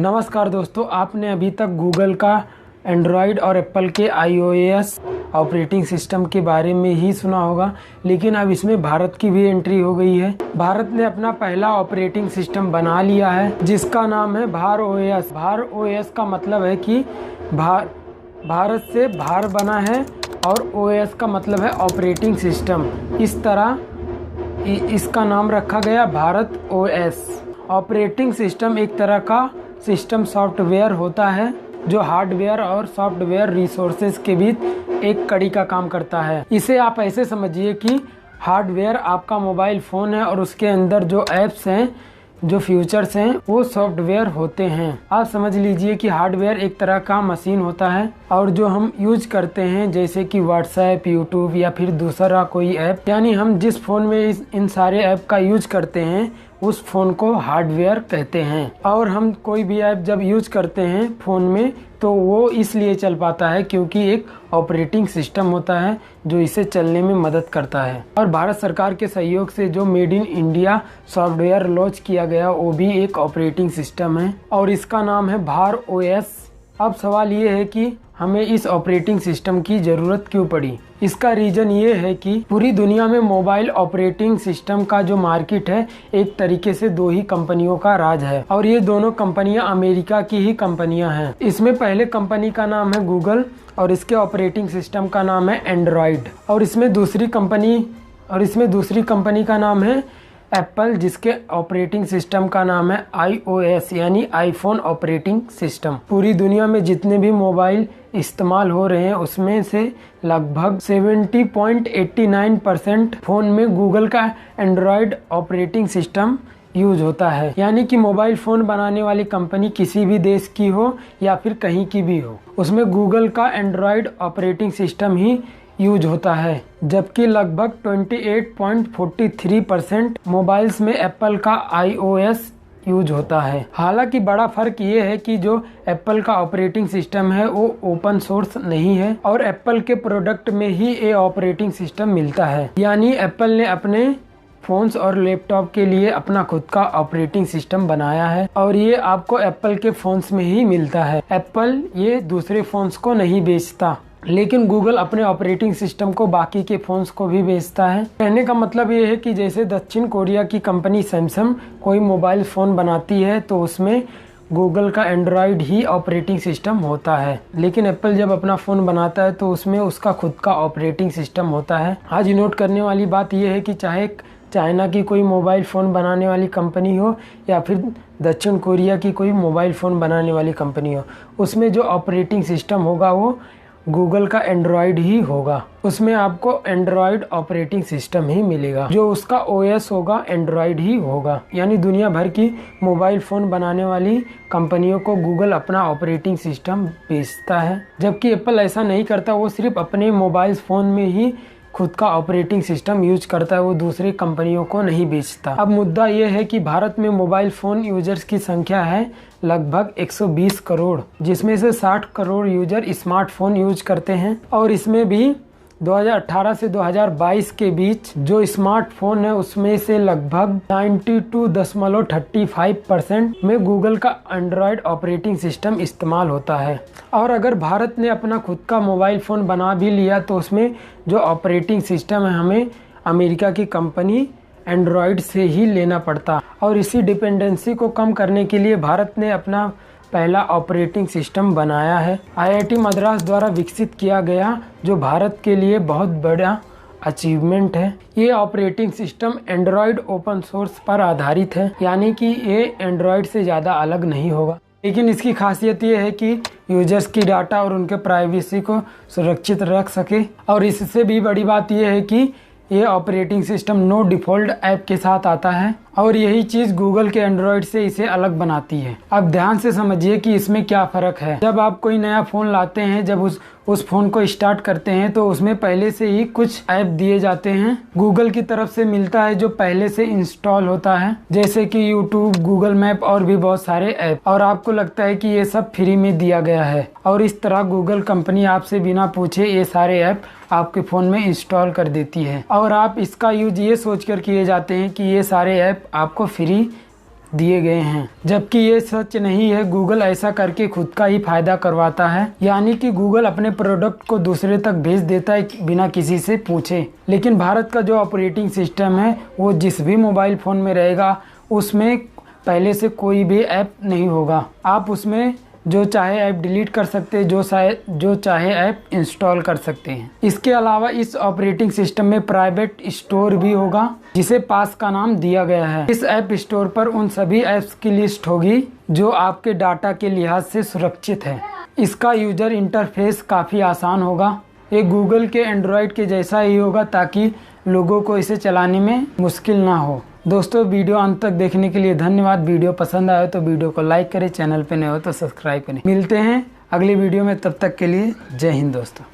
नमस्कार दोस्तों, आपने अभी तक गूगल का एंड्रॉयड और एप्पल के iOS ऑपरेटिंग सिस्टम के बारे में ही सुना होगा, लेकिन अब इसमें भारत की भी एंट्री हो गई है। भारत ने अपना पहला ऑपरेटिंग सिस्टम बना लिया है जिसका नाम है भार OS। भार OS का मतलब है कि भारत से भार बना है और OS का मतलब है ऑपरेटिंग सिस्टम। इस तरह इसका नाम रखा गया भारत OS। ऑपरेटिंग सिस्टम एक तरह का सिस्टम सॉफ्टवेयर होता है जो हार्डवेयर और सॉफ्टवेयर रिसोर्सेज के बीच एक कड़ी का काम करता है। इसे आप ऐसे समझिए कि हार्डवेयर आपका मोबाइल फ़ोन है और उसके अंदर जो ऐप्स हैं, जो फीचर्स हैं, वो सॉफ्टवेयर होते हैं। आप समझ लीजिए कि हार्डवेयर एक तरह का मशीन होता है और जो हम यूज करते हैं जैसे कि व्हाट्सएप, यूट्यूब या फिर दूसरा कोई ऐप, यानी हम जिस फ़ोन में इन सारे ऐप का यूज करते हैं उस फ़ोन को हार्डवेयर कहते हैं। और हम कोई भी ऐप जब यूज करते हैं फ़ोन में तो वो इसलिए चल पाता है क्योंकि एक ऑपरेटिंग सिस्टम होता है जो इसे चलने में मदद करता है। और भारत सरकार के सहयोग से जो made in India software launch किया गया वो भी एक ऑपरेटिंग सिस्टम है और इसका नाम है भार OS। अब सवाल ये है कि हमें इस ऑपरेटिंग सिस्टम की ज़रूरत क्यों पड़ी। इसका रीज़न ये है कि पूरी दुनिया में मोबाइल ऑपरेटिंग सिस्टम का जो मार्केट है एक तरीके से दो ही कंपनियों का राज है और ये दोनों कंपनियां अमेरिका की ही कंपनियां हैं। इसमें पहले कंपनी का नाम है गूगल और इसके ऑपरेटिंग सिस्टम का नाम है एंड्रॉयड। और इसमें दूसरी कंपनी का नाम है एप्पल, जिसके ऑपरेटिंग सिस्टम का नाम है iOS यानी आईफोन ऑपरेटिंग सिस्टम। पूरी दुनिया में जितने भी मोबाइल इस्तेमाल हो रहे हैं उसमें से लगभग 70.89% फ़ोन में गूगल का एंड्रॉयड ऑपरेटिंग सिस्टम यूज होता है। यानी कि मोबाइल फ़ोन बनाने वाली कंपनी किसी भी देश की हो या फिर कहीं की भी हो, उसमें गूगल का एंड्रॉयड ऑपरेटिंग सिस्टम ही यूज होता है। जबकि लगभग 28.43% मोबाइल्स में एप्पल का iOS यूज होता है। हालांकि बड़ा फर्क ये है कि जो एप्पल का ऑपरेटिंग सिस्टम है वो ओपन सोर्स नहीं है और एप्पल के प्रोडक्ट में ही ये ऑपरेटिंग सिस्टम मिलता है। यानी एप्पल ने अपने फोन्स और लैपटॉप के लिए अपना खुद का ऑपरेटिंग सिस्टम बनाया है और ये आपको एप्पल के फोन्स में ही मिलता है। एप्पल ये दूसरे फोन्स को नहीं बेचता, लेकिन गूगल अपने ऑपरेटिंग सिस्टम को बाकी के फोन्स को भी बेचता है। कहने का मतलब ये है कि जैसे दक्षिण कोरिया की कंपनी सैमसंग कोई मोबाइल फ़ोन बनाती है तो उसमें गूगल का एंड्रॉयड ही ऑपरेटिंग सिस्टम होता है, लेकिन एप्पल जब अपना फ़ोन बनाता है तो उसमें उसका खुद का ऑपरेटिंग सिस्टम होता है। आज नोट करने वाली बात यह है कि चाहे चाइना की कोई मोबाइल फ़ोन बनाने वाली कंपनी हो या फिर दक्षिण कोरिया की कोई मोबाइल फ़ोन बनाने वाली कंपनी हो, उसमें जो ऑपरेटिंग सिस्टम होगा वो गूगल का एंड्रॉयड ही होगा। उसमें आपको एंड्रॉयड ऑपरेटिंग सिस्टम ही मिलेगा, जो उसका OS होगा एंड्रॉयड ही होगा। यानी दुनिया भर की मोबाइल फ़ोन बनाने वाली कंपनियों को गूगल अपना ऑपरेटिंग सिस्टम बेचता है, जबकि एप्पल ऐसा नहीं करता। वो सिर्फ अपने मोबाइल फ़ोन में ही खुद का ऑपरेटिंग सिस्टम यूज करता है, वो दूसरी कंपनियों को नहीं बेचता। अब मुद्दा ये है कि भारत में मोबाइल फ़ोन यूजर्स की संख्या है लगभग 120 करोड़, जिसमें से 60 करोड़ यूजर स्मार्टफोन यूज करते हैं। और इसमें भी 2018 से 2022 के बीच जो स्मार्टफोन है उसमें से लगभग 92.35% में गूगल का एंड्रॉयड ऑपरेटिंग सिस्टम इस्तेमाल होता है। और अगर भारत ने अपना खुद का मोबाइल फ़ोन बना भी लिया तो उसमें जो ऑपरेटिंग सिस्टम है हमें अमेरिका की कंपनी एंड्रॉयड से ही लेना पड़ता। और इसी डिपेंडेंसी को कम करने के लिए भारत ने अपना पहला ऑपरेटिंग सिस्टम बनाया है। IIT मद्रास द्वारा विकसित किया गया, जो भारत के लिए बहुत बड़ा अचीवमेंट है। ये operating system Android open source पर आधारित है, यानी कि ये एंड्रॉयड से ज़्यादा अलग नहीं होगा। लेकिन इसकी खासियत ये है कि यूजर्स की डाटा और उनके प्राइवेसी को सुरक्षित रख सके। और इससे भी बड़ी बात यह है कि ये operating system no default app के साथ आता है और यही चीज़ गूगल के एंड्रॉयड से इसे अलग बनाती है। अब ध्यान से समझिए कि इसमें क्या फ़र्क है। जब आप कोई नया फ़ोन लाते हैं, जब उस फ़ोन को स्टार्ट करते हैं तो उसमें पहले से ही कुछ ऐप दिए जाते हैं, गूगल की तरफ से मिलता है जो पहले से इंस्टॉल होता है, जैसे कि यूट्यूब, गूगल मैप और भी बहुत सारे ऐप। और आपको लगता है कि ये सब फ्री में दिया गया है और इस तरह गूगल कंपनी आपसे बिना पूछे ये सारे ऐप आपके फ़ोन में इंस्टॉल कर देती है और आप इसका यूज ये सोचकर किए जाते हैं कि ये सारे ऐप आपको फ्री दिए गए हैं, जबकि ये सच नहीं है। गूगल ऐसा करके खुद का ही फायदा करवाता है, यानी कि गूगल अपने प्रोडक्ट को दूसरे तक भेज देता है बिना किसी से पूछे। लेकिन भारत का जो ऑपरेटिंग सिस्टम है वो जिस भी मोबाइल फ़ोन में रहेगा उसमें पहले से कोई भी ऐप नहीं होगा। आप उसमें जो चाहे ऐप डिलीट कर सकते हैं, जो चाहे ऐप इंस्टॉल कर सकते हैं। इसके अलावा इस ऑपरेटिंग सिस्टम में प्राइवेट स्टोर भी होगा, जिसे पास का नाम दिया गया है। इस ऐप स्टोर पर उन सभी ऐप्स की लिस्ट होगी जो आपके डाटा के लिहाज से सुरक्षित है। इसका यूजर इंटरफेस काफ़ी आसान होगा। ये गूगल के एंड्रॉयड के जैसा ही होगा, ताकि लोगों को इसे चलाने में मुश्किल ना हो। दोस्तों, वीडियो अंत तक देखने के लिए धन्यवाद। वीडियो पसंद आए तो वीडियो को लाइक करें, चैनल पे नए हो तो सब्सक्राइब करें। मिलते हैं अगली वीडियो में, तब तक के लिए जय हिंद दोस्तों।